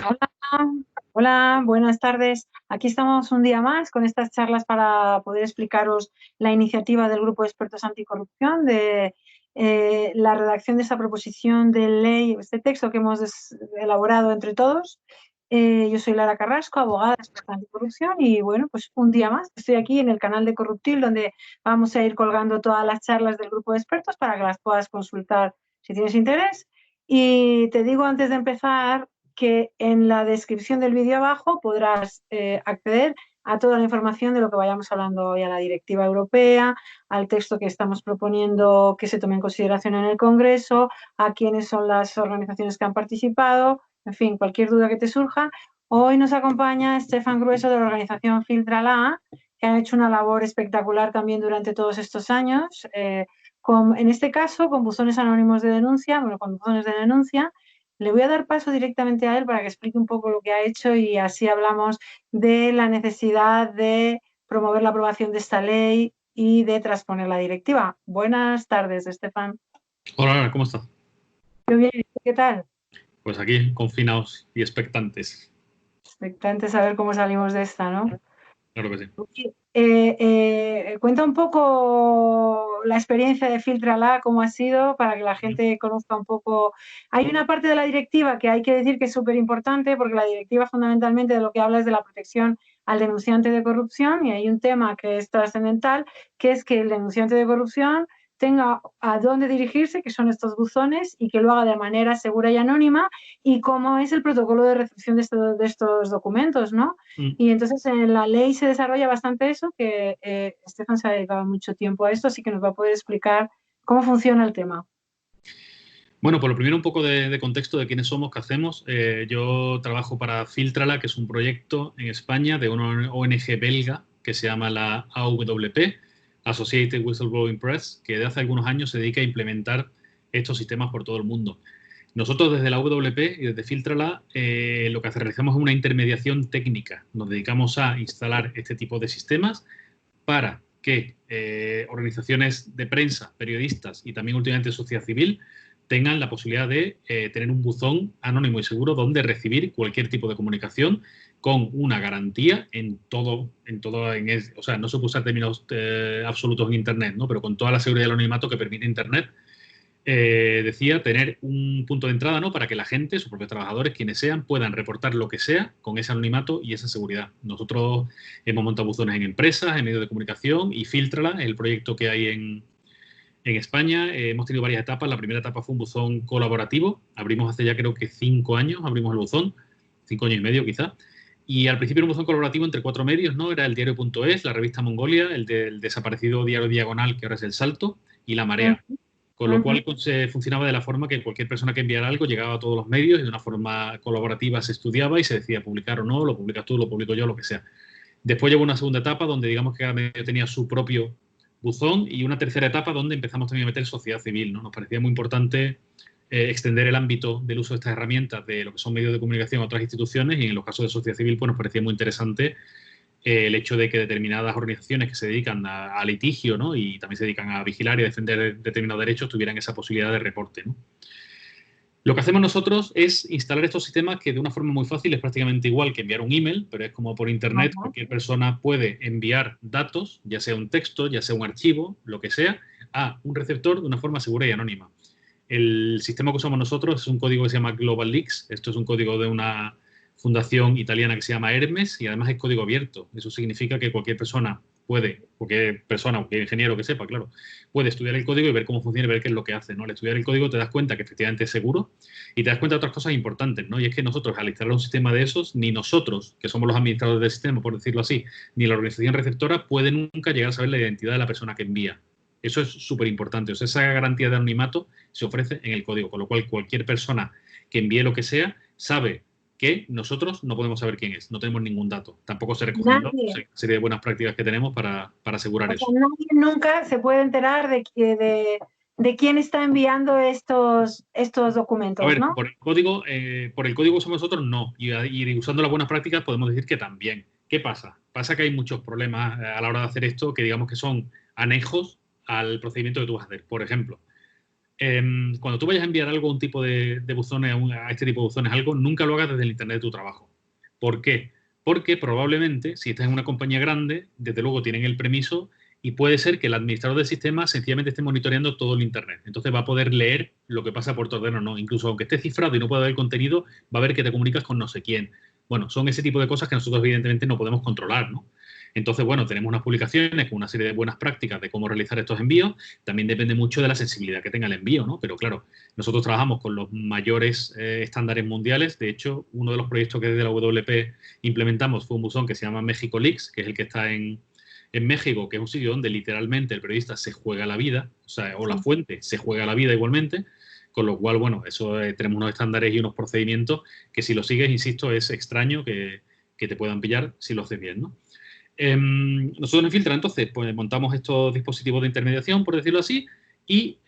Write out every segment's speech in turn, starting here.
Hola, hola, buenas tardes. Aquí estamos un día más con estas charlas para poder explicaros la iniciativa del Grupo de Expertos Anticorrupción de la redacción de esta proposición de ley, este texto que hemos elaborado entre todos. Yo soy Lara Carrasco, abogada experta anticorrupción y bueno, pues un día más estoy aquí en el canal de Corruptil donde vamos a ir colgando todas las charlas del Grupo de Expertos para que las puedas consultar si tienes interés. Y te digo antes de empezar que en la descripción del vídeo abajo podrás acceder a toda la información de lo que vayamos hablando hoy, a la directiva europea, al texto que estamos proponiendo que se tome en consideración en el Congreso, a quiénes son las organizaciones que han participado, en fin, cualquier duda que te surja. Hoy nos acompaña Stefan Grueso de la organización Filtrala, que han hecho una labor espectacular también durante todos estos años, en este caso con buzones anónimos de denuncia, bueno, con buzones de denuncia. Le voy a dar paso directamente a él para que explique un poco lo que ha hecho y así hablamos de la necesidad de promover la aprobación de esta ley y de transponer la directiva. Buenas tardes, Estefan. Hola, Lara, ¿cómo estás? Yo bien, ¿qué tal? Pues aquí, confinados y expectantes. Expectante saber cómo salimos de esta, ¿no? Claro que sí. Cuenta un poco la experiencia de Filtrala, cómo ha sido, para que la gente conozca un poco. Hay una parte de la directiva que hay que decir que es súper importante, porque la directiva fundamentalmente de lo que habla es de la protección al denunciante de corrupción, y hay un tema que es trascendental, que es que el denunciante de corrupción tenga a dónde dirigirse, que son estos buzones, y que lo haga de manera segura y anónima, y cómo es el protocolo de recepción de estos documentos, ¿no? Y entonces en la ley se desarrolla bastante eso, que Estefan se ha dedicado mucho tiempo a esto, así que nos va a poder explicar cómo funciona el tema. Bueno, por lo primero un poco de contexto de quiénes somos, qué hacemos. Yo trabajo para Filtrala, que es un proyecto en España de una ONG belga que se llama la AWP, Associated Whistleblowing Press, que de hace algunos años se dedica a implementar estos sistemas por todo el mundo. Nosotros desde la AWP y desde Filtrala lo que realizamos es una intermediación técnica. Nos dedicamos a instalar este tipo de sistemas para que organizaciones de prensa, periodistas y también últimamente sociedad civil tengan la posibilidad de tener un buzón anónimo y seguro donde recibir cualquier tipo de comunicación con una garantía o sea, no se puede usar términos absolutos en Internet, ¿no? Pero con toda la seguridad del anonimato que permite Internet, decía, tener un punto de entrada, ¿no? Para que la gente, sus propios trabajadores, quienes sean, puedan reportar lo que sea con ese anonimato y esa seguridad. Nosotros hemos montado buzones en empresas, en medios de comunicación y Filtrala, el proyecto que hay en España. Hemos tenido varias etapas. La primera etapa fue un buzón colaborativo. Abrimos hace ya creo que 5 años, abrimos el buzón, 5 años y medio quizá. Y al principio era un buzón colaborativo entre 4 medios, ¿no? Era el diario.es, la revista Mongolia, el del desaparecido diario Diagonal, que ahora es El Salto, y La Uh Marea. Con lo -huh. cual se funcionaba de la forma que cualquier persona que enviara algo llegaba a todos los medios y de una forma colaborativa se estudiaba y se decía publicar o no, lo publicas tú, lo publico yo, lo que sea. Después llegó una segunda etapa donde digamos que cada medio tenía su propio buzón y una tercera etapa donde empezamos también a meter sociedad civil, ¿no? Nos parecía muy importante extender el ámbito del uso de estas herramientas de lo que son medios de comunicación a otras instituciones y en los casos de sociedad civil pues nos parecía muy interesante el hecho de que determinadas organizaciones que se dedican a litigio, ¿no? Y también se dedican a vigilar y a defender determinados derechos tuvieran esa posibilidad de reporte, ¿no? Lo que hacemos nosotros es instalar estos sistemas que de una forma muy fácil es prácticamente igual que enviar un email, pero es como por internet, Ajá. cualquier persona puede enviar datos, ya sea un texto, ya sea un archivo, lo que sea, a un receptor de una forma segura y anónima. El sistema que usamos nosotros es un código que se llama Global Leaks. Esto es un código de una fundación italiana que se llama Hermes y además es código abierto. Eso significa que cualquier persona cualquier ingeniero que sepa, claro, puede estudiar el código y ver cómo funciona y ver qué es lo que hace, ¿no? Al estudiar el código te das cuenta que efectivamente es seguro y te das cuenta de otras cosas importantes, ¿no? Y es que nosotros, al instalar un sistema de esos, ni nosotros, que somos los administradores del sistema, por decirlo así, ni la organización receptora puede nunca llegar a saber la identidad de la persona que envía. Eso es súper importante. O sea, esa garantía de anonimato se ofrece en el código, con lo cual cualquier persona que envíe lo que sea sabe que nosotros no podemos saber quién es, no tenemos ningún dato. Tampoco se recogen datos, Nadie, hay una serie de buenas prácticas que tenemos para asegurar o sea, eso. nadie nunca se puede enterar de quién está enviando estos A documentos, ver, ¿no? por el código que usamos nosotros, no. Y usando las buenas prácticas podemos decir que también. ¿Qué pasa? Pasa que hay muchos problemas a la hora de hacer esto que digamos que son anejos al procedimiento que tú vas a hacer. Por ejemplo, Cuando tú vayas a enviar algo a un tipo de buzones, a este tipo de buzones, algo, nunca lo hagas desde el internet de tu trabajo. ¿Por qué? Porque probablemente, si estás en una compañía grande, desde luego tienen el permiso y puede ser que el administrador del sistema sencillamente esté monitoreando todo el internet. Entonces va a poder leer lo que pasa por tu ordenador o no. Incluso aunque esté cifrado y no pueda ver el contenido, va a ver que te comunicas con no sé quién. Bueno, son ese tipo de cosas que nosotros evidentemente no podemos controlar, ¿no? Entonces, bueno, tenemos unas publicaciones con una serie de buenas prácticas de cómo realizar estos envíos. También depende mucho de la sensibilidad que tenga el envío, ¿no? Pero claro, nosotros trabajamos con los mayores estándares mundiales. De hecho, uno de los proyectos que desde la WP implementamos fue un buzón que se llama México Leaks, que es el que está en México, que es un sitio donde literalmente el periodista se juega la vida, o sea, o la fuente se juega la vida igualmente, con lo cual, bueno, eso tenemos unos estándares y unos procedimientos que si lo sigues, insisto, es extraño que te puedan pillar si lo haces bien, ¿no? Nosotros en Filtra, entonces, pues montamos estos dispositivos de intermediación, por decirlo así, y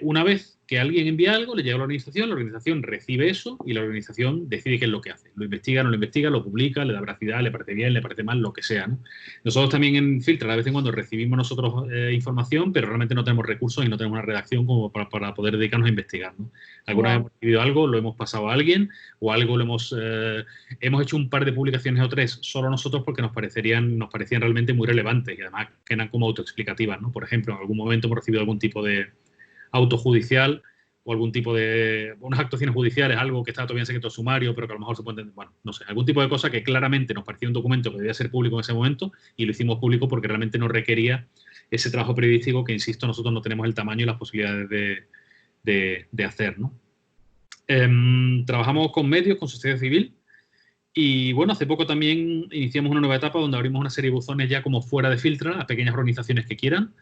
una vez que alguien envía algo, le llega a la organización recibe eso y la organización decide qué es lo que hace. Lo investiga, no lo investiga, lo publica, le da veracidad, le parece bien, le parece mal, lo que sea, ¿no? Nosotros también en Filtra, de vez en cuando recibimos nosotros información, pero realmente no tenemos recursos y no tenemos una redacción como para poder dedicarnos a investigar, ¿no? Alguna vez hemos recibido algo, lo hemos pasado a alguien o algo lo hemos hecho un par de publicaciones o tres solo nosotros porque nos parecían realmente muy relevantes y además que eran como autoexplicativas, ¿no? Por ejemplo, en algún momento hemos recibido algún tipo de auto judicial o algún tipo de unas actuaciones judiciales, algo que estaba todavía en secreto sumario, pero que a lo mejor se puede entender, bueno, no sé, algún tipo de cosa que claramente nos parecía un documento que debía ser público en ese momento y lo hicimos público porque realmente no requería ese trabajo periodístico que, insisto, nosotros no tenemos el tamaño y las posibilidades de hacer, ¿no? Trabajamos con medios, con sociedad civil y, bueno, hace poco también iniciamos una nueva etapa donde abrimos una serie de buzones ya como fuera de Filtra a pequeñas organizaciones que quieran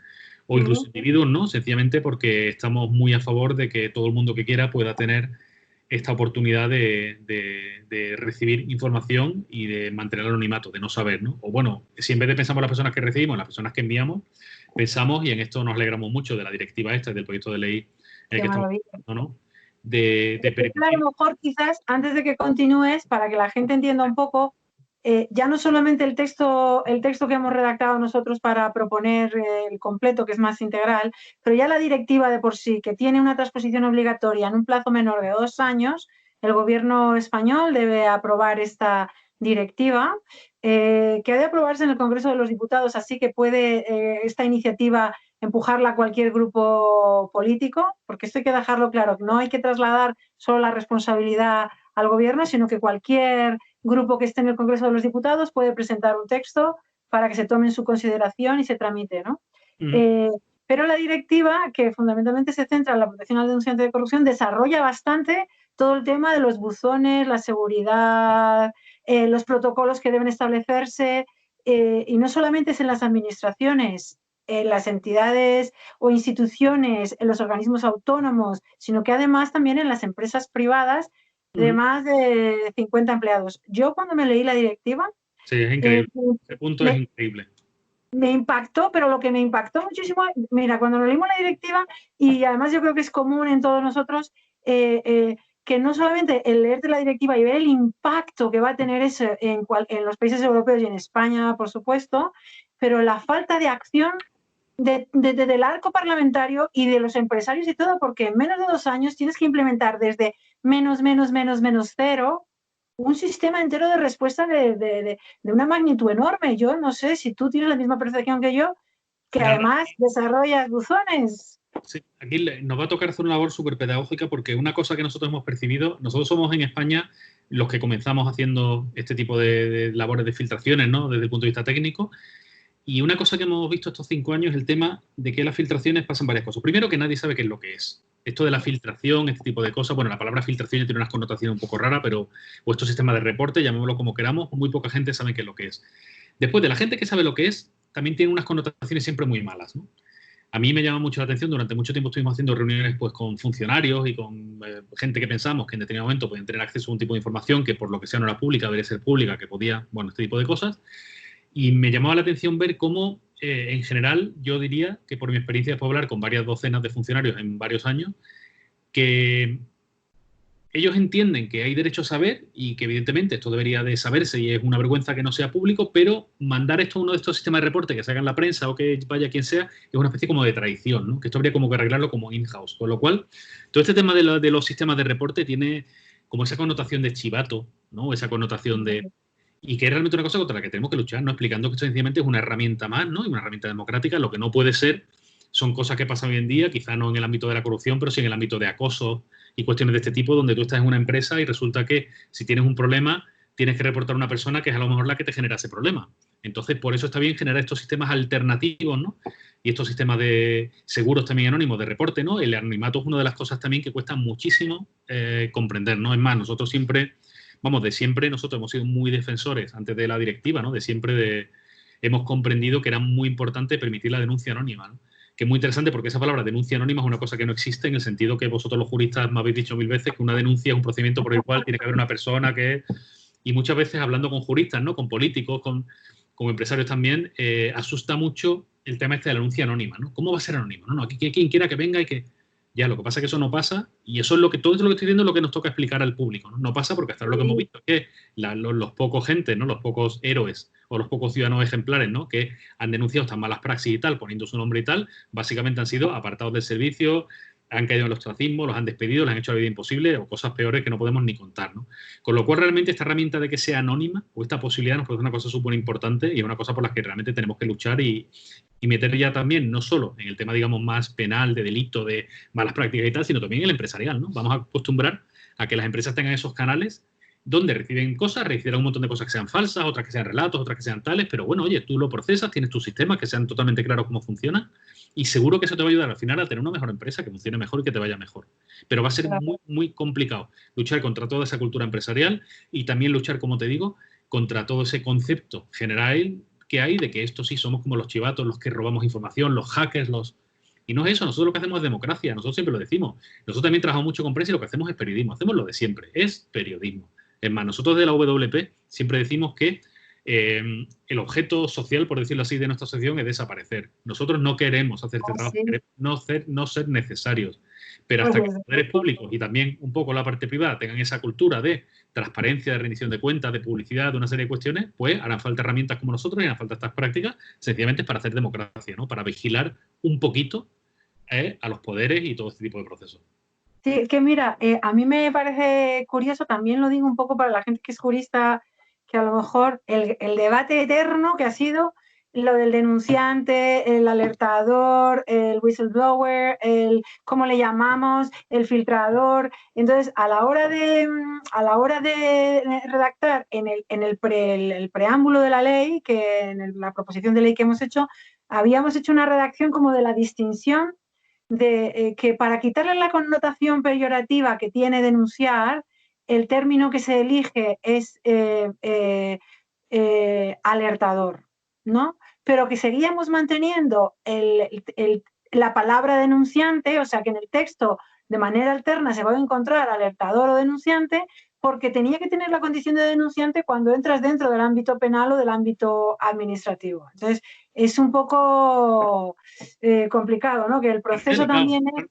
o incluso individuos, ¿no? Sencillamente porque estamos muy a favor de que todo el mundo que quiera pueda tener esta oportunidad de recibir información y de mantener el anonimato, de no saber, ¿no? O bueno, si en vez de pensamos en las personas que recibimos, en las personas que enviamos, pensamos, y en esto nos alegramos mucho de la directiva esta, del proyecto de ley que estamos haciendo, ¿no? De permitir... A lo mejor quizás, antes de que continúes, para que la gente entienda un poco, ya no solamente el texto que hemos redactado nosotros para proponer el completo, que es más integral, pero ya la directiva de por sí, que tiene una transposición obligatoria en un plazo menor de 2 años, el gobierno español debe aprobar esta directiva, que ha de aprobarse en el Congreso de los Diputados, así que puede esta iniciativa empujarla a cualquier grupo político, porque esto hay que dejarlo claro, no hay que trasladar solo la responsabilidad al gobierno, sino que cualquier grupo que esté en el Congreso de los Diputados puede presentar un texto para que se tome en su consideración y se tramite, ¿no? Pero la directiva, que fundamentalmente se centra en la protección al denunciante de corrupción, desarrolla bastante todo el tema de los buzones, la seguridad, los protocolos que deben establecerse, y no solamente es en las administraciones, en las entidades o instituciones, en los organismos autónomos, sino que además también en las empresas privadas de más de 50 empleados. Yo cuando me leí la directiva... Sí, es increíble. Ese punto es increíble. Me impactó, pero lo que me impactó muchísimo, mira, cuando nos leímos la directiva, y además yo creo que es común en todos nosotros, que no solamente el leerte la directiva y ver el impacto que va a tener eso en los países europeos y en España, por supuesto, pero la falta de acción del arco parlamentario y de los empresarios y todo, porque en menos de 2 años tienes que implementar desde -0 un sistema entero de respuesta de una magnitud enorme. Yo no sé si tú tienes la misma percepción que yo, que además desarrollas buzones. Sí, aquí nos va a tocar hacer una labor súper pedagógica porque una cosa que nosotros hemos percibido, nosotros somos en España los que comenzamos haciendo este tipo de labores de filtraciones, ¿no? Desde el punto de vista técnico. Y una cosa que hemos visto estos 5 años es el tema de que las filtraciones pasan varias cosas. Primero, que nadie sabe qué es lo que es. Esto de la filtración, este tipo de cosas, bueno, la palabra filtración tiene unas connotaciones un poco raras, pero o estos sistemas de reporte, llamémoslo como queramos, muy poca gente sabe qué es lo que es. Después de la gente que sabe lo que es, también tiene unas connotaciones siempre muy malas, ¿no? A mí me llama mucho la atención, durante mucho tiempo estuvimos haciendo reuniones pues, con funcionarios y con gente que pensamos que en determinado momento podían tener acceso a un tipo de información que por lo que sea no era pública, debería ser pública, que podía, bueno, este tipo de cosas. Y me llamaba la atención ver cómo, en general, yo diría que por mi experiencia puedo hablar con varias docenas de funcionarios en varios años, que ellos entienden que hay derecho a saber y que evidentemente esto debería de saberse y es una vergüenza que no sea público, pero mandar esto a uno de estos sistemas de reporte que se haga en la prensa o que vaya quien sea, es una especie como de traición, ¿no? Que esto habría como que arreglarlo como in-house. Con lo cual, todo este tema de los sistemas de reporte tiene como esa connotación de chivato, ¿no? Esa connotación de... Y que es realmente una cosa contra la que tenemos que luchar, ¿no? Explicando que esto sencillamente es una herramienta más, ¿no? Y una herramienta democrática. Lo que no puede ser son cosas que pasan hoy en día, quizá no en el ámbito de la corrupción, pero sí en el ámbito de acoso y cuestiones de este tipo, donde tú estás en una empresa y resulta que si tienes un problema, tienes que reportar a una persona que es a lo mejor la que te genera ese problema. Entonces, por eso está bien generar estos sistemas alternativos, ¿no? Y estos sistemas de seguros también anónimos de reporte, ¿no? El anonimato es una de las cosas también que cuesta muchísimo comprender, ¿no? Es más, nosotros siempre, vamos, de siempre, nosotros hemos sido muy defensores antes de la directiva, ¿no? De siempre hemos comprendido que era muy importante permitir la denuncia anónima, ¿no? Que es muy interesante porque esa palabra denuncia anónima es una cosa que no existe en el sentido que vosotros los juristas me habéis dicho 1000 veces que una denuncia es un procedimiento por el cual tiene que haber una persona que... Y muchas veces hablando con juristas, ¿no? Con políticos, con empresarios también, asusta mucho el tema este de la denuncia anónima, ¿no? ¿Cómo va a ser anónimo? No, aquí quien quiera que venga y que... Ya, lo que pasa es que eso no pasa y eso es lo que todo esto lo que estoy diciendo es lo que nos toca explicar al público, ¿no? No pasa porque hasta ahora lo que hemos visto es que los pocos gente, ¿no? Los pocos héroes o los pocos ciudadanos ejemplares, ¿no? Que han denunciado estas malas praxis y tal, poniendo su nombre y tal, básicamente han sido apartados del servicio, han caído en el ostracismo, los han despedido, les han hecho la vida imposible o cosas peores que no podemos ni contar, ¿no? Con lo cual realmente esta herramienta de que sea anónima o esta posibilidad nos parece una cosa súper importante y es una cosa por la que realmente tenemos que luchar y meter ya también, no solo en el tema, digamos, más penal, de delito, de malas prácticas y tal, sino también en el empresarial, ¿no? Vamos a acostumbrar a que las empresas tengan esos canales donde reciben cosas, reciben un montón de cosas que sean falsas, otras que sean relatos, otras que sean tales, pero bueno, oye, tú lo procesas, tienes tus sistemas que sean totalmente claros cómo funcionan y seguro que eso te va a ayudar al final a tener una mejor empresa, que funcione mejor y que te vaya mejor. Pero va a ser muy, muy complicado luchar contra toda esa cultura empresarial y también luchar, como te digo, contra todo ese concepto general que hay de que estos sí somos como los chivatos, los que robamos información, los hackers, los... Y no es eso, nosotros lo que hacemos es democracia, nosotros siempre lo decimos. Nosotros también trabajamos mucho con prensa y lo que hacemos es periodismo, hacemos lo de siempre, es periodismo. Es más, nosotros de la WP siempre decimos que el objeto social, por decirlo así, de nuestra asociación es desaparecer. Nosotros no queremos hacer este trabajo, queremos no ser necesarios. Pero hasta que los poderes públicos y también un poco la parte privada tengan esa cultura de transparencia, de rendición de cuentas, de publicidad, de una serie de cuestiones, pues harán falta herramientas como nosotros y harán falta estas prácticas, sencillamente para hacer democracia, ¿no? Para vigilar un poquito a los poderes y todo este tipo de procesos. Sí, que mira, a mí me parece curioso, también lo digo un poco para la gente que es jurista, que a lo mejor el debate eterno que ha sido lo del denunciante, el alertador, el whistleblower, ¿cómo le llamamos? El filtrador. Entonces, a la hora de redactar en el preámbulo de la ley, que en la proposición de ley que hemos hecho, habíamos hecho una redacción como de la distinción de que para quitarle la connotación peyorativa que tiene denunciar, el término que se elige es alertador, ¿no? Pero que seguíamos manteniendo la palabra denunciante, o sea que en el texto de manera alterna se va a encontrar alertador o denunciante, porque tenía que tener la condición de denunciante cuando entras dentro del ámbito penal o del ámbito administrativo. Entonces, es un poco complicado, ¿no? Que el proceso también es...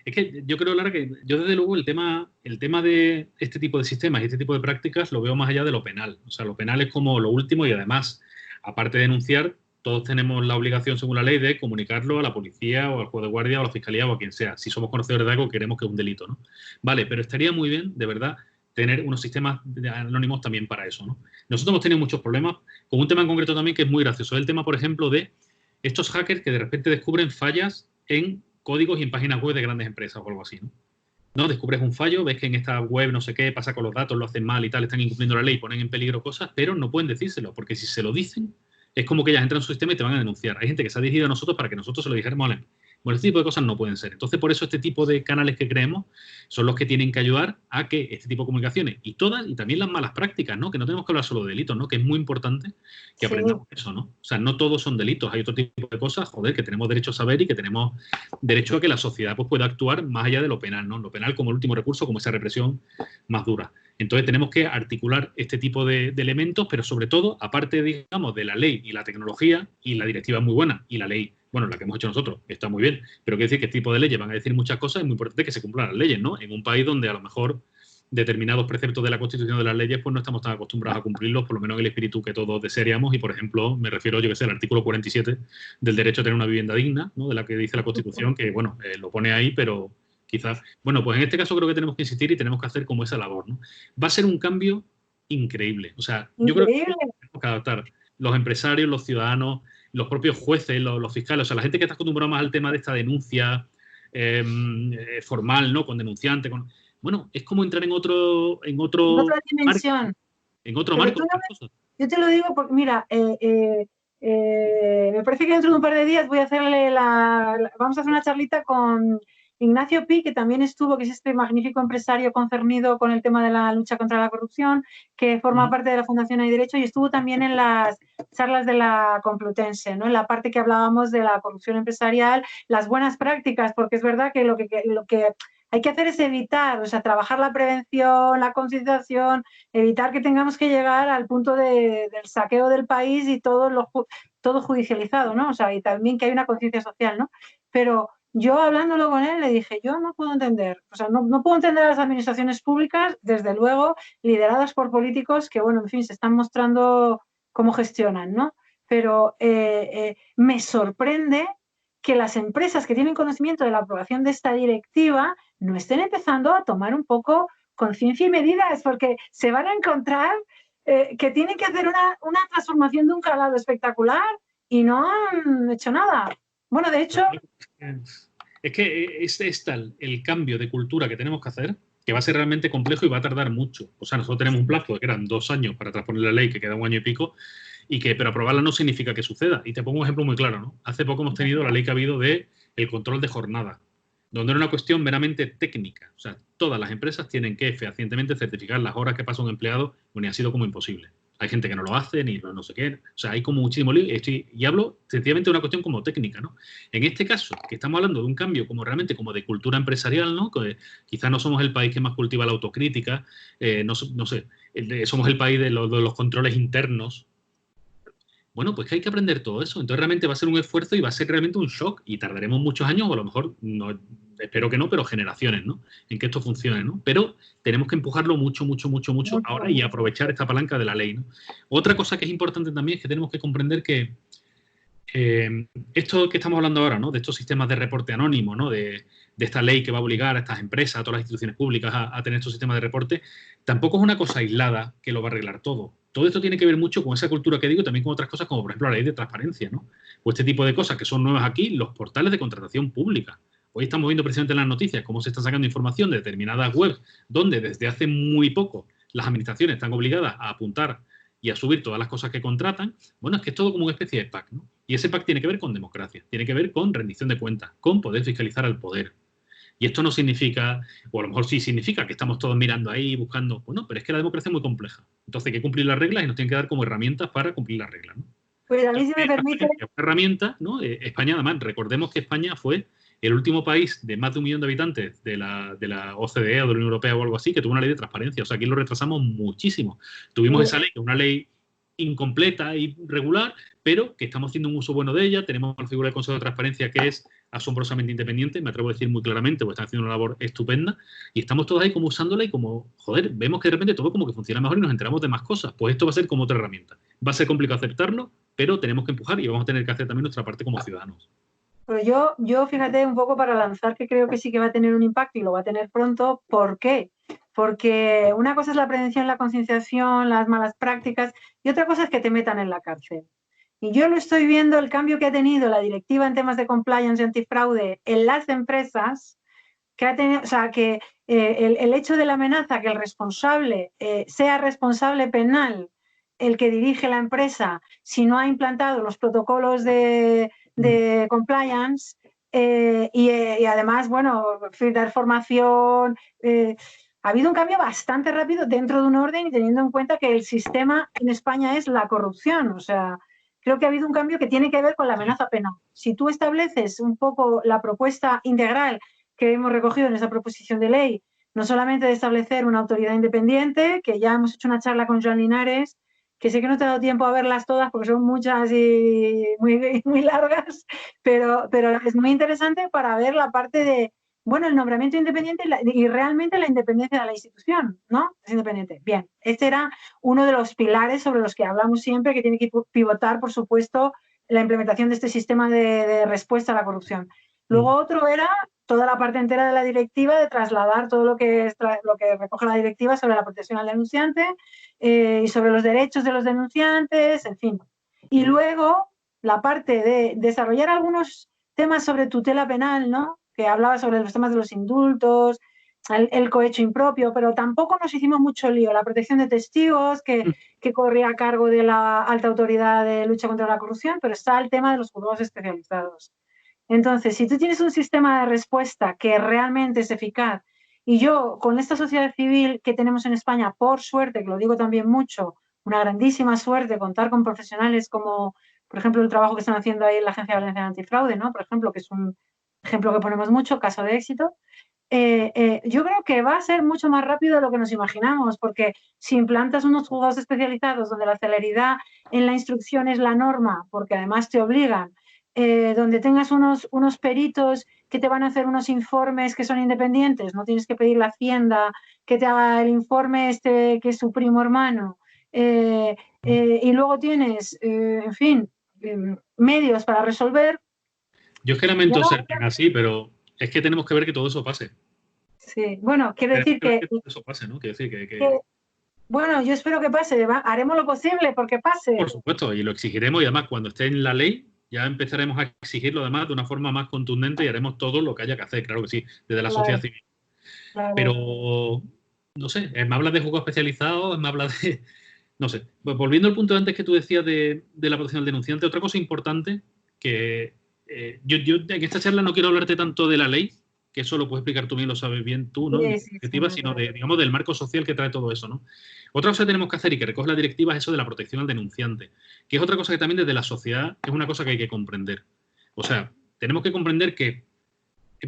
Es que yo creo, Lara, que yo desde luego el tema de este tipo de sistemas y este tipo de prácticas lo veo más allá de lo penal. O sea, lo penal es como lo último y además, aparte de denunciar, todos tenemos la obligación, según la ley, de comunicarlo a la policía o al juez de guardia o a la fiscalía o a quien sea. Si somos conocedores de algo, queremos que es un delito, ¿no? Vale, pero estaría muy bien, de verdad, tener unos sistemas anónimos también para eso, ¿no? Nosotros hemos tenido muchos problemas con un tema en concreto también que es muy gracioso. El tema, por ejemplo, de estos hackers que de repente descubren fallas en códigos y en páginas web de grandes empresas o algo así, ¿no? No, descubres un fallo, ves que en esta web no sé qué pasa con los datos, lo hacen mal y tal, están incumpliendo la ley, ponen en peligro cosas, pero no pueden decírselo, porque si se lo dicen, es como que ellas entran en su sistema y te van a denunciar. Hay gente que se ha dirigido a nosotros para que nosotros se lo dijéramos. Bueno, este tipo de cosas no pueden ser. Entonces, por eso este tipo de canales que creemos son los que tienen que ayudar a que este tipo de comunicaciones y todas, y también las malas prácticas, ¿no? Que no tenemos que hablar solo de delitos, ¿no? Que es muy importante que aprendamos eso, ¿no? O sea, no todos son delitos, hay otro tipo de cosas, joder, que tenemos derecho a saber y que tenemos derecho a que la sociedad pues, pueda actuar más allá de lo penal, ¿no? Lo penal como el último recurso, como esa represión más dura. Entonces tenemos que articular este tipo de elementos, pero sobre todo, aparte, digamos, de la ley y la tecnología, y la directiva es muy buena, y la ley bueno, la que hemos hecho nosotros, está muy bien, pero quiere decir que este tipo de leyes van a decir muchas cosas, es muy importante que se cumplan las leyes, ¿no? En un país donde a lo mejor determinados preceptos de la Constitución o de las leyes, pues no estamos tan acostumbrados a cumplirlos, por lo menos en el espíritu que todos desearíamos, y por ejemplo, me refiero, yo que sé, al artículo 47 del derecho a tener una vivienda digna, ¿no? De la que dice la Constitución, que bueno, lo pone ahí, pero quizás, bueno, pues en este caso creo que tenemos que insistir y tenemos que hacer como esa labor, ¿no? Va a ser un cambio increíble, o sea, yo creo que tenemos que adaptar los empresarios, los ciudadanos, los propios jueces, los fiscales, o sea, la gente que está acostumbrada más al tema de esta denuncia formal, ¿no? Con denunciante, con... Bueno, es como entrar en otra dimensión. Marco, en otro marco. Yo te lo digo porque, mira, me parece que dentro de un par de días voy a hacerle vamos a hacer una charlita con Ignacio Pi, que también estuvo, que es este magnífico empresario concernido con el tema de la lucha contra la corrupción, que forma parte de la Fundación Hay Derecho y estuvo también en las charlas de la Complutense, ¿no? En la parte que hablábamos de la corrupción empresarial, las buenas prácticas, porque es verdad que lo que hay que hacer es evitar, o sea, trabajar la prevención, la concienciación, evitar que tengamos que llegar al punto del saqueo del país y todo judicializado, ¿no? O sea, y también que hay una conciencia social, ¿no? Pero yo hablándolo con él le dije, yo no puedo entender, o sea, no puedo entender a las administraciones públicas, desde luego, lideradas por políticos que, bueno, en fin, se están mostrando cómo gestionan, ¿no? Pero me sorprende que las empresas que tienen conocimiento de la aprobación de esta directiva no estén empezando a tomar un poco conciencia y medidas, porque se van a encontrar que tienen que hacer una transformación de un calado espectacular y no han hecho nada. Bueno, de hecho... Es que es tal el cambio de cultura que tenemos que hacer que va a ser realmente complejo y va a tardar mucho. O sea, nosotros tenemos un plazo que eran 2 años para transponer la ley, que queda 1 año y pico, pero aprobarla no significa que suceda. Y te pongo un ejemplo muy claro, ¿no? Hace poco hemos tenido la ley que ha habido de el control de jornada, donde era una cuestión meramente técnica. O sea, todas las empresas tienen que fehacientemente certificar las horas que pasa un empleado, bueno, y ha sido como imposible. Hay gente que no lo hace, ni no sé qué. O sea, hay como muchísimo lío. Y hablo sencillamente de una cuestión como técnica, ¿no? En este caso, que estamos hablando de un cambio como realmente como de cultura empresarial, ¿no? Que quizás no somos el país que más cultiva la autocrítica, no sé, somos el país de los controles internos. Bueno, pues que hay que aprender todo eso. Entonces realmente va a ser un esfuerzo y va a ser realmente un shock y tardaremos muchos años, o a lo mejor, no, espero que no, pero generaciones, ¿no? En que esto funcione, ¿no? Pero tenemos que empujarlo mucho ahora y aprovechar esta palanca de la ley, ¿no? Otra cosa que es importante también es que tenemos que comprender que esto que estamos hablando ahora, ¿no? De estos sistemas de reporte anónimo, ¿no? De esta ley que va a obligar a estas empresas, a todas las instituciones públicas a tener estos sistemas de reporte, tampoco es una cosa aislada que lo va a arreglar todo. Todo esto tiene que ver mucho con esa cultura que digo y también con otras cosas como, por ejemplo, la ley de transparencia, ¿no? O este tipo de cosas que son nuevas aquí, los portales de contratación pública. Hoy estamos viendo precisamente en las noticias cómo se está sacando información de determinadas webs donde desde hace muy poco las administraciones están obligadas a apuntar y a subir todas las cosas que contratan. Bueno, es que es todo como una especie de PAC, ¿no? Y ese PAC tiene que ver con democracia, tiene que ver con rendición de cuentas, con poder fiscalizar al poder. Y esto no significa, o a lo mejor sí significa que estamos todos mirando ahí, buscando, bueno, pero es que la democracia es muy compleja. Entonces hay que cumplir las reglas y nos tienen que dar como herramientas para cumplir las reglas, ¿no? Pues a mí, si me permite... Una herramienta, ¿no? España, además, recordemos que España fue el último país de más de 1 millón de habitantes de la OCDE o de la Unión Europea o algo así que tuvo una ley de transparencia. O sea, aquí lo retrasamos muchísimo. Tuvimos esa ley, una ley incompleta y regular, pero que estamos haciendo un uso bueno de ella. Tenemos la figura del Consejo de Transparencia que es asombrosamente independiente, me atrevo a decir muy claramente, porque están haciendo una labor estupenda y estamos todos ahí como usándola y como, joder, vemos que de repente todo como que funciona mejor y nos enteramos de más cosas. Pues esto va a ser como otra herramienta. Va a ser complicado aceptarlo, pero tenemos que empujar y vamos a tener que hacer también nuestra parte como ciudadanos. Pero yo, fíjate, un poco para lanzar que creo que sí que va a tener un impacto y lo va a tener pronto. ¿Por qué? Porque una cosa es la prevención, la concienciación, las malas prácticas y otra cosa es que te metan en la cárcel. Y yo lo estoy viendo, el cambio que ha tenido la directiva en temas de compliance y antifraude en las empresas, que ha tenido, o sea, que el hecho de la amenaza, que el responsable sea responsable penal, el que dirige la empresa, si no ha implantado los protocolos de compliance y además, bueno, dar formación. Ha habido un cambio bastante rápido dentro de un orden y teniendo en cuenta que el sistema en España es la corrupción. O sea, creo que ha habido un cambio que tiene que ver con la amenaza penal. Si tú estableces un poco la propuesta integral que hemos recogido en esa proposición de ley, no solamente de establecer una autoridad independiente, que ya hemos hecho una charla con Joan Linares, que sé que no te ha dado tiempo a verlas todas porque son muchas y muy, muy largas, pero es muy interesante para ver la parte de, bueno, el nombramiento independiente y realmente la independencia de la institución, ¿no? Es independiente. Bien, este era uno de los pilares sobre los que hablamos siempre, que tiene que pivotar, por supuesto, la implementación de este sistema de respuesta a la corrupción. Luego otro era toda la parte entera de la directiva, de trasladar todo lo que recoge la directiva sobre la protección al denunciante y sobre los derechos de los denunciantes, en fin. Y luego la parte de desarrollar algunos temas sobre tutela penal, ¿no? Que hablaba sobre los temas de los indultos, el cohecho impropio, pero tampoco nos hicimos mucho lío. La protección de testigos, que corría a cargo de la alta autoridad de lucha contra la corrupción, pero está el tema de los juzgados especializados. Entonces, si tú tienes un sistema de respuesta que realmente es eficaz, y yo, con esta sociedad civil que tenemos en España, por suerte, que lo digo también mucho, una grandísima suerte contar con profesionales como, por ejemplo, el trabajo que están haciendo ahí en la Agencia Valenciana Antifraude, ¿no? Por ejemplo, que es un ejemplo que ponemos mucho, caso de éxito. Yo creo que va a ser mucho más rápido de lo que nos imaginamos, porque si implantas unos juzgados especializados donde la celeridad en la instrucción es la norma, porque además te obligan, donde tengas unos peritos que te van a hacer unos informes que son independientes, no tienes que pedir la Hacienda que te haga el informe este que es su primo hermano, y luego tienes, en fin, medios para resolver. Yo es que lamento ser tan así, pero es que tenemos que ver que todo eso pase. Sí, bueno, quiero decir que todo eso pase, ¿no? Quiero decir que bueno, yo espero que pase, haremos lo posible porque pase. Por supuesto, y lo exigiremos y además cuando esté en la ley ya empezaremos a exigirlo además de una forma más contundente y haremos todo lo que haya que hacer, claro que sí, desde la sociedad civil. Claro. Pero, no sé, me hablas de juzgados especializados, me hablas de... No sé, pues volviendo al punto de antes que tú decías de la protección del denunciante, otra cosa importante que yo en esta charla no quiero hablarte tanto de la ley, que eso lo puedes explicar tú bien, lo sabes bien tú, ¿no? Sí, Sino digamos, del marco social que trae todo eso, ¿no? Otra cosa que tenemos que hacer y que recoge la directiva es eso de la protección al denunciante, que es otra cosa que también desde la sociedad es una cosa que hay que comprender. O sea, tenemos que comprender que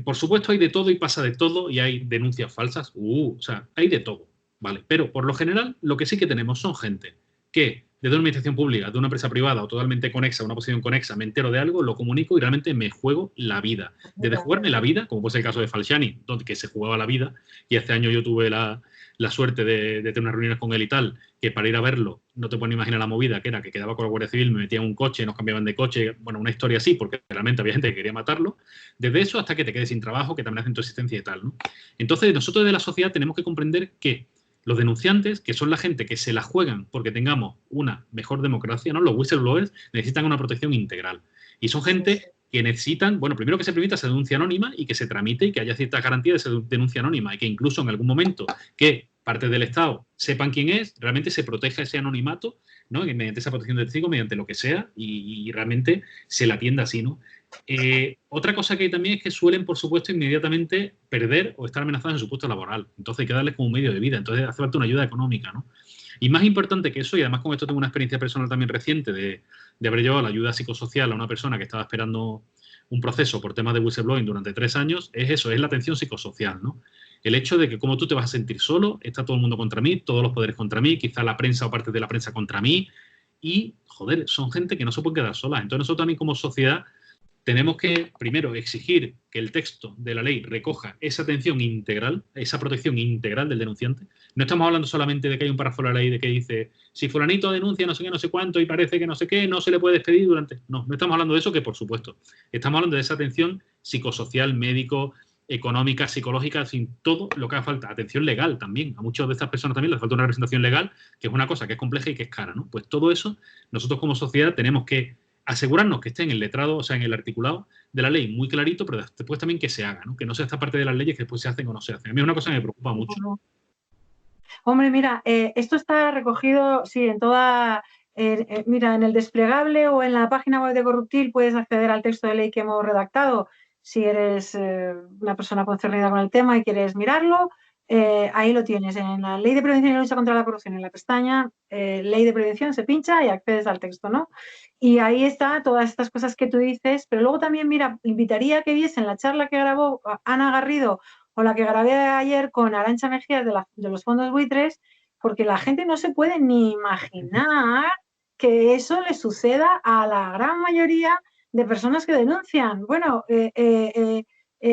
por supuesto hay de todo y pasa de todo y hay denuncias falsas, o sea, hay de todo, ¿vale? Pero por lo general lo que sí que tenemos son gente que desde una administración pública, de una empresa privada o totalmente conexa, una posición conexa, me entero de algo, lo comunico y realmente me juego la vida. Desde jugarme la vida, como puede ser el caso de Falciani, donde que se jugaba la vida, y este año yo tuve la suerte de tener unas reuniones con él y tal, que para ir a verlo, no te puedes imaginar la movida, que era que quedaba con la Guardia Civil, me metía en un coche, nos cambiaban de coche, bueno, una historia así, porque realmente había gente que quería matarlo, desde eso hasta que te quedes sin trabajo, que te amenacen tu existencia y tal, ¿no? Entonces, nosotros de la sociedad tenemos que comprender que los denunciantes, que son la gente que se la juegan porque tengamos una mejor democracia, ¿no? Los whistleblowers necesitan una protección integral. Y son gente que necesitan, bueno, primero que se permita esa denuncia anónima y que se tramite y que haya ciertas garantías de esa denuncia anónima y que incluso en algún momento que parte del Estado sepan quién es, realmente se proteja ese anonimato, ¿no? Mediante esa protección de testigos, mediante lo que sea, y realmente se la atienda así, ¿no? Otra cosa que hay también es que suelen, por supuesto, inmediatamente perder o estar amenazados en su puesto laboral. Entonces hay que darles como un medio de vida. Entonces hace falta una ayuda económica, ¿no? Y más importante que eso, y además con esto tengo una experiencia personal también reciente de haber llevado la ayuda psicosocial a una persona que estaba esperando un proceso por temas de whistleblowing durante 3 años, es eso, es la atención psicosocial, ¿no? El hecho de que como tú te vas a sentir solo, está todo el mundo contra mí, todos los poderes contra mí, quizá la prensa o parte de la prensa contra mí, y, joder, son gente que no se puede quedar sola. Entonces nosotros también como sociedad tenemos que, primero, exigir que el texto de la ley recoja esa atención integral, esa protección integral del denunciante. No estamos hablando solamente de que hay un párrafo de la ley de que dice si fulanito denuncia no sé qué, no sé cuánto y parece que no sé qué, no se le puede despedir durante... No estamos hablando de eso, que por supuesto. Estamos hablando de esa atención psicosocial, médico, económica, psicológica, sin todo lo que haga falta. Atención legal también. A muchas de estas personas también les falta una representación legal, que es una cosa que es compleja y que es cara, ¿no? Pues todo eso, nosotros como sociedad tenemos que asegurarnos que esté en el letrado, o sea, en el articulado de la ley muy clarito, pero después también que se haga, ¿no? Que no sea esta parte de las leyes que después se hacen o no se hacen. A mí es una cosa que me preocupa mucho. Hombre, mira, esto está recogido, sí, en toda... mira, en el desplegable o en la página web de Corruptil puedes acceder al texto de ley que hemos redactado. Si eres una persona concernida con el tema y quieres mirarlo, ahí lo tienes. En la Ley de Prevención y Lucha contra la Corrupción, en la pestaña Ley de Prevención, se pincha y accedes al texto, ¿no? Y ahí está todas estas cosas que tú dices, pero luego también, mira, invitaría a que viesen la charla que grabó Ana Garrido o la que grabé ayer con Arantxa Mejías de los fondos buitres, porque la gente no se puede ni imaginar que eso le suceda a la gran mayoría de personas que denuncian. Bueno,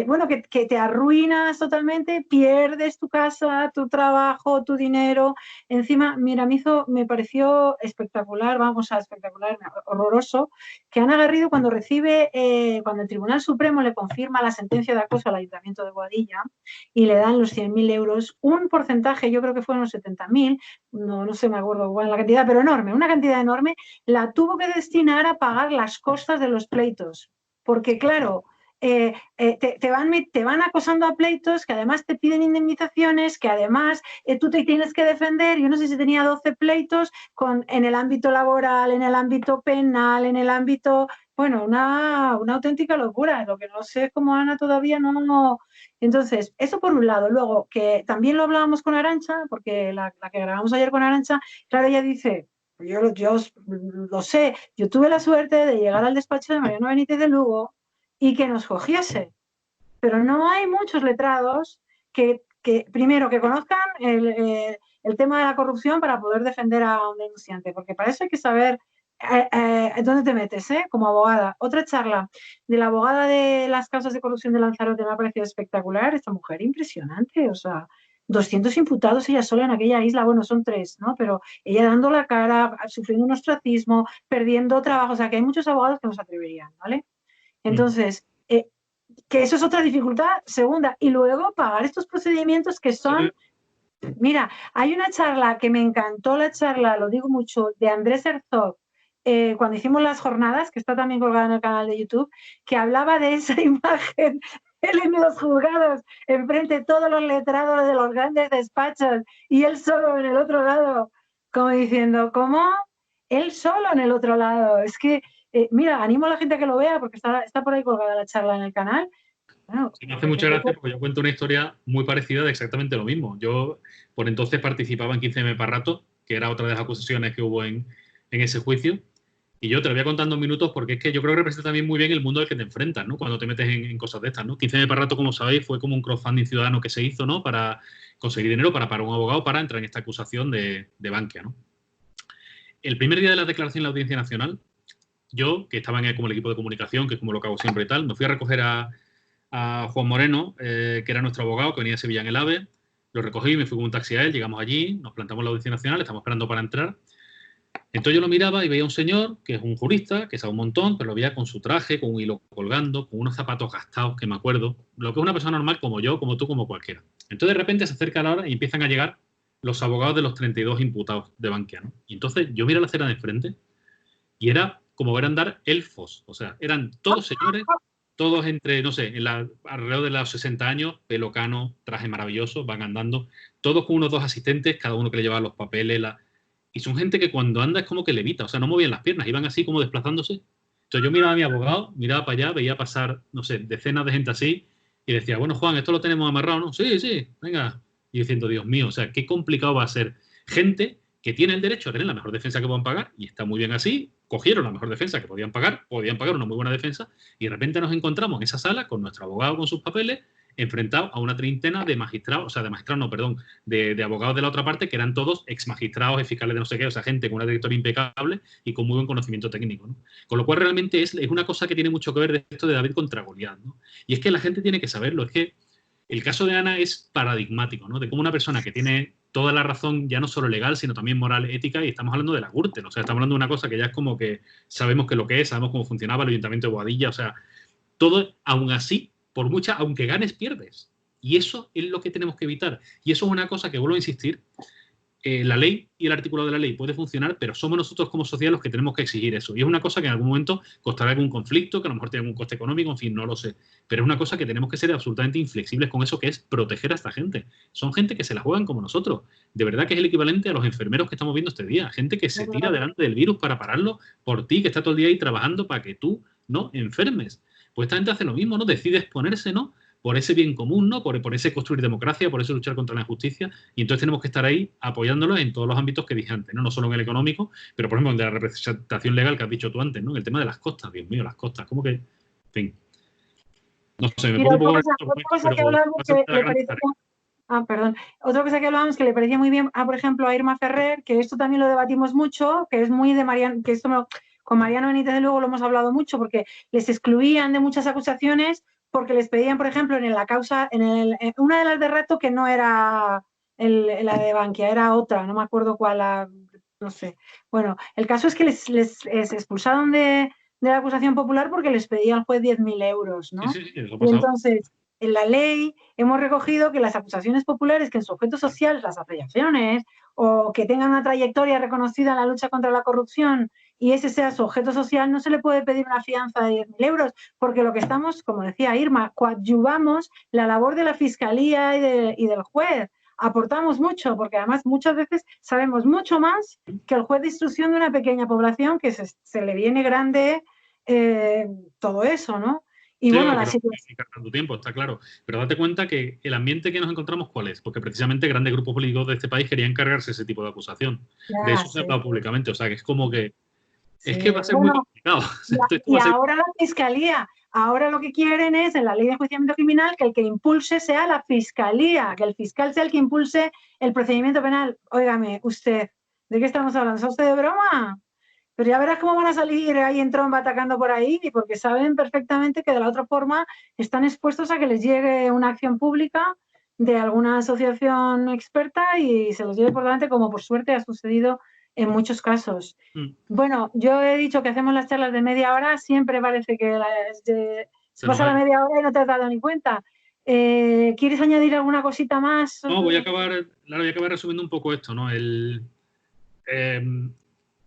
bueno, que te arruinas totalmente, pierdes tu casa, tu trabajo, tu dinero. Encima, mira, me pareció espectacular, vamos a espectacular, horroroso, que Ana Garrido cuando recibe, cuando el Tribunal Supremo le confirma la sentencia de acoso al Ayuntamiento de Boadilla y le dan los 100.000 euros, un porcentaje, yo creo que fueron los 70.000, no sé, me acuerdo cuál la cantidad, pero enorme, una cantidad enorme, la tuvo que destinar a pagar las costas de los pleitos. Porque, claro, te van acosando a pleitos que además te piden indemnizaciones, que además tú te tienes que defender. Yo no sé si tenía 12 pleitos en el ámbito laboral, en el ámbito penal, en el ámbito... Bueno, una auténtica locura. Lo que no sé es cómo Ana todavía no... Entonces, eso por un lado. Luego, que también lo hablábamos con Arantxa, porque la que grabamos ayer con Arantxa, claro, ella dice... Yo lo sé, yo tuve la suerte de llegar al despacho de Mariano Benítez de Lugo y que nos cogiese. Pero no hay muchos letrados que primero, que conozcan el tema de la corrupción para poder defender a un denunciante, porque para eso hay que saber dónde te metes, como abogada. Otra charla de la abogada de las causas de corrupción de Lanzarote me ha parecido espectacular. Esta mujer impresionante, o sea, 200 imputados ella sola en aquella isla, bueno, son 3, ¿no? Pero ella dando la cara, sufriendo un ostracismo, perdiendo trabajo, o sea, que hay muchos abogados que no se atreverían, ¿vale? Entonces, que eso es otra dificultad segunda. Y luego pagar estos procedimientos que son... Mira, hay una charla que me encantó, la charla, lo digo mucho, de Andrés Herzog, cuando hicimos las jornadas, que está también colgada en el canal de YouTube, que hablaba de esa imagen, él en los juzgados, enfrente de todos los letrados de los grandes despachos, y él solo en el otro lado, como diciendo, ¿cómo? Él solo en el otro lado. Es que, mira, animo a la gente a que lo vea, porque está por ahí colgada la charla en el canal. Bueno, sí, me hace mucha gracia porque yo cuento una historia muy parecida de exactamente lo mismo. Yo, por entonces, participaba en 15M para rato, que era otra de las acusaciones que hubo en ese juicio. Y yo te lo voy a contar en 2 minutos porque es que yo creo que representa también muy bien el mundo al que te enfrentas, ¿no? Cuando te metes en cosas de estas, ¿no? 15M para rato, como sabéis, fue como un crowdfunding ciudadano que se hizo, ¿no? Para conseguir dinero para pagar un abogado para entrar en esta acusación de Bankia, ¿no? El primer día de la declaración en la Audiencia Nacional, yo, que estaba como el equipo de comunicación, que es como lo que hago siempre y tal, me fui a recoger a Juan Moreno, que era nuestro abogado, que venía de Sevilla en el AVE, lo recogí, me fui con un taxi a él, llegamos allí, nos plantamos en la Audiencia Nacional, estamos esperando para entrar. Entonces yo lo miraba y veía a un señor, que es un jurista, que sabe un montón, pero lo veía con su traje, con un hilo colgando, con unos zapatos gastados, que me acuerdo, lo que es una persona normal como yo, como tú, como cualquiera. Entonces de repente se acerca la hora y empiezan a llegar los abogados de los 32 imputados de Bankia, ¿no? Y entonces yo miro la acera de enfrente y era como ver andar elfos, o sea, eran todos señores, todos entre, no sé, alrededor de los 60 años, pelo cano, traje maravilloso, van andando, todos con unos 2 asistentes, cada uno que le llevaba los papeles, y son gente que cuando anda es como que levita, o sea, no movían las piernas, iban así como desplazándose. Entonces yo miraba a mi abogado, miraba para allá, veía pasar, no sé, decenas de gente así, y decía, bueno, Juan, esto lo tenemos amarrado, ¿no? Sí, sí, venga. Y diciendo, Dios mío, o sea, qué complicado va a ser. Gente que tiene el derecho a tener la mejor defensa que puedan pagar, y está muy bien así, cogieron la mejor defensa que podían pagar una muy buena defensa, y de repente nos encontramos en esa sala con nuestro abogado con sus papeles, enfrentado a una treintena de magistrados, o sea, de magistrados, no, perdón, de abogados de la otra parte, que eran todos ex magistrados, ex fiscales de no sé qué, o sea, gente con una trayectoria impecable y con muy buen conocimiento técnico, ¿no? Con lo cual realmente es una cosa que tiene mucho que ver de esto de David contra Goliat, ¿no? Y es que la gente tiene que saberlo, es que el caso de Ana es paradigmático, ¿no? De cómo una persona que tiene toda la razón, ya no solo legal, sino también moral, ética, y estamos hablando de la Gürtel, o sea, estamos hablando de una cosa que ya es como que sabemos que lo que es, sabemos cómo funcionaba el Ayuntamiento de Boadilla, o sea, todo, aún así, por mucha, aunque ganes, pierdes. Y eso es lo que tenemos que evitar. Y eso es una cosa que, vuelvo a insistir, la ley y el artículo de la ley puede funcionar, pero somos nosotros como sociedad los que tenemos que exigir eso. Y es una cosa que en algún momento costará algún conflicto, que a lo mejor tiene algún coste económico, en fin, no lo sé. Pero es una cosa que tenemos que ser absolutamente inflexibles con eso, que es proteger a esta gente. Son gente que se la juegan como nosotros. De verdad que es el equivalente a los enfermeros que estamos viendo este día. Gente que se tira delante del virus para pararlo por ti, que está todo el día ahí trabajando para que tú no enfermes. Pues esta gente hace lo mismo, ¿no? Decide exponerse, ¿no? Por ese bien común, ¿no? Por ese construir democracia, por eso luchar contra la injusticia. Y entonces tenemos que estar ahí apoyándolos en todos los ámbitos que dije antes, ¿no? No solo en el económico, pero por ejemplo en de la representación legal que has dicho tú antes, ¿no? En el tema de las costas, Dios mío, las costas, ¿cómo que? En fin. No sé, me pongo un poco... Otra cosa que hablamos que Perdón. Otra cosa que hablábamos que le parecía muy bien, por ejemplo, a Irma Ferrer, que esto también lo debatimos mucho, que es muy de Mariano, que esto con Mariano Benítez luego lo hemos hablado mucho, porque les excluían de muchas acusaciones porque les pedían, por ejemplo, en la causa, en una de las de Rato que no era la de Bankia, era otra, no me acuerdo cuál, no sé. Bueno, el caso es que les expulsaron de la acusación popular porque les pedía al juez 10.000 euros, ¿no? Sí, eso ha Y pasado. entonces, en la ley hemos recogido que las acusaciones populares, que en su objeto social, las apreciaciones, o que tengan una trayectoria reconocida en la lucha contra la corrupción y ese sea su objeto social, no se le puede pedir una fianza de 10.000 euros, porque lo que estamos, como decía Irma, coadyuvamos la labor de la Fiscalía y del juez. Aportamos mucho, porque además muchas veces sabemos mucho más que el juez de instrucción de una pequeña población que se le viene grande todo eso, ¿no? Y Sí, bueno, la pero situación... tu tiempo, está claro. Pero date cuenta que el ambiente que nos encontramos, ¿cuál es? Porque precisamente grandes grupos políticos de este país querían cargarse ese tipo de acusación. De Ya, eso se ha sí, hablado públicamente. O sea, que es como que es que sí. va a ser muy Bueno, complicado. O sea, esto y va a ser... ahora la Fiscalía, ahora lo que quieren es, en la ley de enjuiciamiento criminal, que el que impulse sea la Fiscalía, que el fiscal sea el que impulse el procedimiento penal. Óigame, usted, ¿de qué estamos hablando? ¿Está usted de broma? Pero ya verás cómo van a salir ahí en tromba atacando por ahí, porque saben perfectamente que de la otra forma están expuestos a que les llegue una acción pública de alguna asociación experta y se los lleve por delante, como por suerte ha sucedido en muchos casos. Bueno, yo he dicho que hacemos las charlas de media hora, siempre parece que se Se nos pasa va. la media hora y no te has dado ni cuenta. ¿Quieres añadir alguna cosita más? No, voy a acabar resumiendo un poco esto, ¿no?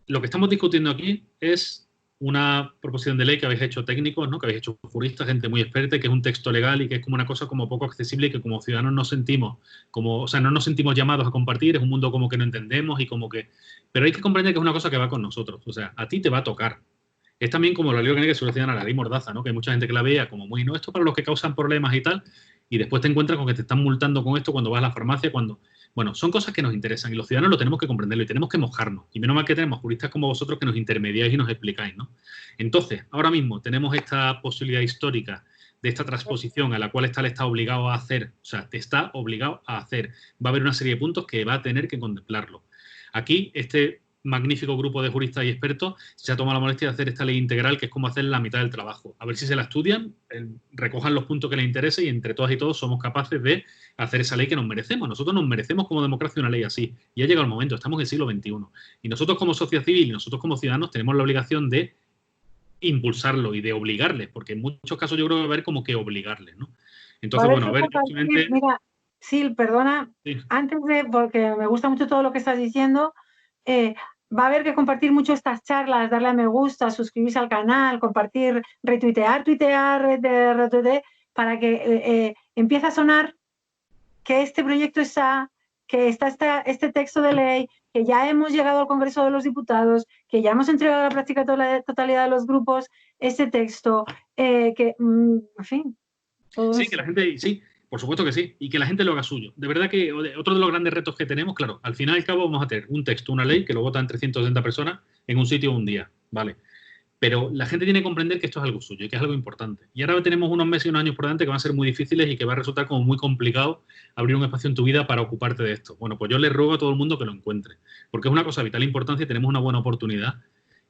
Lo que estamos discutiendo aquí es una proposición de ley que habéis hecho técnicos, ¿no? Que habéis hecho juristas, gente muy experta, que es un texto legal y que es como una cosa como poco accesible y que como ciudadanos nos sentimos o sea, no nos sentimos llamados a compartir, es un mundo como que no entendemos y como que... Pero hay que comprender que es una cosa que va con nosotros, o sea, a ti te va a tocar. Es también como la ley orgánica que se decían a la ley Mordaza, ¿no? Que hay mucha gente que la vea como muy, no, esto para los que causan problemas y tal, y después te encuentras con que te están multando con esto cuando vas a la farmacia, cuando... Bueno, son cosas que nos interesan y los ciudadanos lo tenemos que comprenderlo y tenemos que mojarnos. Y menos mal que tenemos juristas como vosotros que nos intermediáis y nos explicáis, ¿no? Entonces, ahora mismo tenemos esta posibilidad histórica de esta transposición a la cual está el Estado obligado a hacer, o sea, te está obligado a hacer. Va a haber una serie de puntos que va a tener que contemplarlo. Aquí, este magnífico grupo de juristas y expertos se ha tomado la molestia de hacer esta ley integral, que es como hacer la mitad del trabajo. A ver si se la estudian, recojan los puntos que les interese y entre todas y todos somos capaces de hacer esa ley que nos merecemos. Nosotros nos merecemos como democracia una ley así. Y ha llegado el momento, estamos en el siglo XXI. Y nosotros como sociedad civil y nosotros como ciudadanos tenemos la obligación de impulsarlo y de obligarles, porque en muchos casos yo creo que va a haber como que obligarles, ¿no? Entonces, bueno, a ver, yo simplemente... Mira, Sil, perdona, Sí. antes de, porque me gusta mucho todo lo que estás diciendo, va a haber que compartir mucho estas charlas, darle a me gusta, suscribirse al canal, compartir, retuitear, retuitear, para que empiece a sonar que este proyecto está, que está este texto de ley, que ya hemos llegado al Congreso de los Diputados, que ya hemos entregado a la práctica totalidad de los grupos ese texto, en fin, todo Sí, eso. que la gente, sí, por supuesto que sí, y que la gente lo haga suyo. De verdad que otro de los grandes retos que tenemos, claro, al final y al cabo vamos a tener un texto, una ley, que lo votan 360 personas en un sitio un día, ¿vale? Pero la gente tiene que comprender que esto es algo suyo y que es algo importante. Y ahora tenemos unos meses y unos años por delante que van a ser muy difíciles y que va a resultar como muy complicado abrir un espacio en tu vida para ocuparte de esto. Bueno, pues yo les ruego a todo el mundo que lo encuentre, porque es una cosa de vital importancia y tenemos una buena oportunidad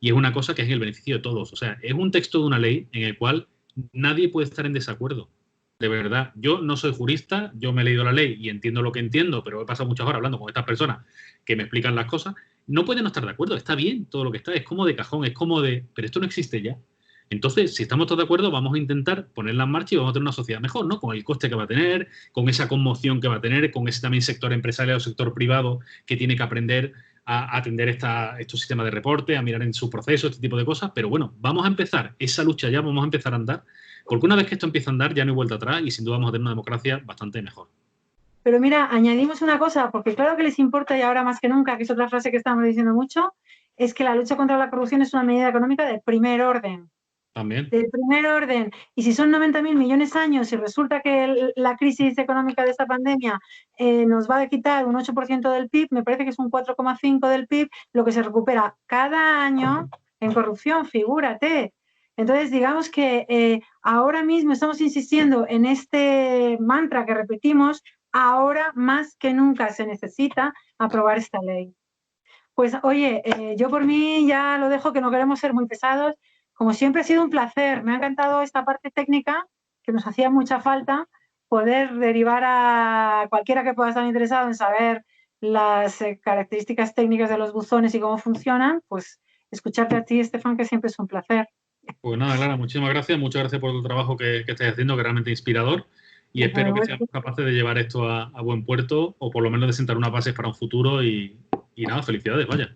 y es una cosa que es en el beneficio de todos. O sea, es un texto de una ley en el cual nadie puede estar en desacuerdo. De verdad, yo no soy jurista, yo me he leído la ley y entiendo lo que entiendo, pero he pasado muchas horas hablando con estas personas que me explican las cosas. No pueden no estar de acuerdo, está bien todo lo que está, es como de cajón, es como de, pero esto no existe ya. Entonces, si estamos todos de acuerdo, vamos a intentar ponerla en marcha y vamos a tener una sociedad mejor, ¿no? Con el coste que va a tener, con esa conmoción que va a tener, con ese también sector empresarial o sector privado que tiene que aprender a atender estos sistemas de reporte, a mirar en su proceso, este tipo de cosas. Pero bueno, vamos a empezar esa lucha ya, vamos a empezar a andar, porque una vez que esto empieza a andar ya no hay vuelta atrás y sin duda vamos a tener una democracia bastante mejor. Pero mira, añadimos una cosa, porque claro que les importa y ahora más que nunca, que es otra frase que estamos diciendo mucho, es que la lucha contra la corrupción es una medida económica de primer orden. También. Del primer orden. Y si son 90.000 millones de años y resulta que la crisis económica de esta pandemia nos va a quitar un 8% del PIB, me parece que es un 4,5% del PIB, lo que se recupera cada año en corrupción, figúrate. Entonces, digamos que ahora mismo estamos insistiendo en este mantra que repetimos, ahora más que nunca se necesita aprobar esta ley. Pues oye, yo por mí ya lo dejo, que no queremos ser muy pesados. Como siempre ha sido un placer, me ha encantado esta parte técnica, que nos hacía mucha falta, poder derivar a cualquiera que pueda estar interesado en saber las características técnicas de los buzones y cómo funcionan, pues escucharte a ti, Estefan, que siempre es un placer. Pues nada, Clara, muchísimas gracias. Muchas gracias por el trabajo que estáis haciendo, que es realmente inspirador. Y espero que seamos capaces de llevar esto a buen puerto, o por lo menos de sentar unas bases para un futuro. Y nada, felicidades, vaya.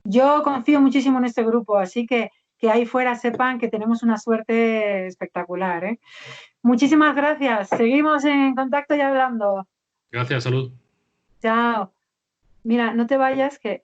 Yo confío muchísimo en este grupo, así que ahí fuera sepan que tenemos una suerte espectacular, ¿eh? Muchísimas gracias. Seguimos en contacto y hablando. Gracias, salud. Chao. Mira, no te vayas, que